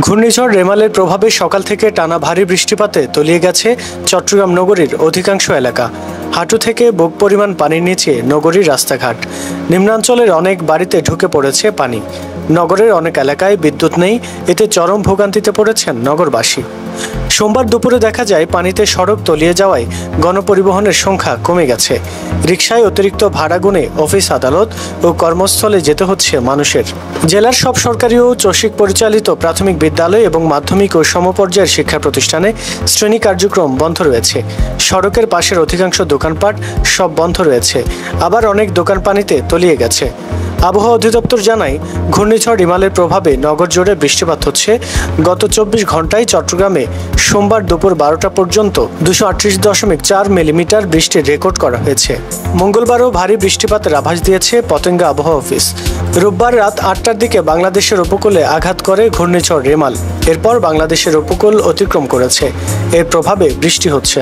ঘূর্ণিঝড় রেমালের প্রভাবে সকাল থেকে টানা ভারী বৃষ্টিপাতে তলিয়ে গেছে চট্টগ্রাম নগরীর অধিকাংশ এলাকা। হাঁটু থেকে বুক পরিমাণ পানির নিচে নগরীর রাস্তাঘাট। নিম্নাঞ্চলের অনেক বাড়িতে ঢুকে পড়েছে পানি। নগরের অনেক এলাকায় বিদ্যুৎ নেই, এতে চরম ভোগান্তিতে পড়েছেন নগরবাসী। সোমবার দুপুরে দেখা যায় পানিতে সড়ক তলিয়ে যাওয়ায় গণপরিবহনের সংখ্যা কমে গেছে। রিকশায় অতিরিক্ত ভাড়া গুনে অফিস, আদালত ও কর্মস্থলে যেতে হচ্ছে মানুষের। জেলার সব সরকারি ও চসিক পরিচালিত প্রাথমিক বিদ্যালয় এবং মাধ্যমিক ও সমপর্যায়ের শিক্ষা প্রতিষ্ঠানে শ্রেণী কার্যক্রম বন্ধ রয়েছে। সড়কের পাশের অধিকাংশ দোকানপাট সব বন্ধ রয়েছে, আবার অনেক দোকান পানিতে তলিয়ে গেছে। আবহাওয়া অধিদপ্তর জানায়, ঘূর্ণিঝড় রিমালের প্রভাবে নগর জুড়ে বৃষ্টিপাত হচ্ছে। গত 24 ঘন্টায় চট্টগ্রামে সোমবার দুপুর 12টা পর্যন্ত 238.4 মিলিমিটার বৃষ্টির রেকর্ড করা হয়েছে। মঙ্গলবারও ভারী বৃষ্টিপাতের আভাস দিয়েছে পতেঙ্গা আবহাওয়া অফিস। রোববার রাত 8টার দিকে বাংলাদেশের উপকূলে আঘাত করে ঘূর্ণিঝড় রেমাল। এরপর বাংলাদেশের উপকূল অতিক্রম করেছে। এর প্রভাবে বৃষ্টি হচ্ছে।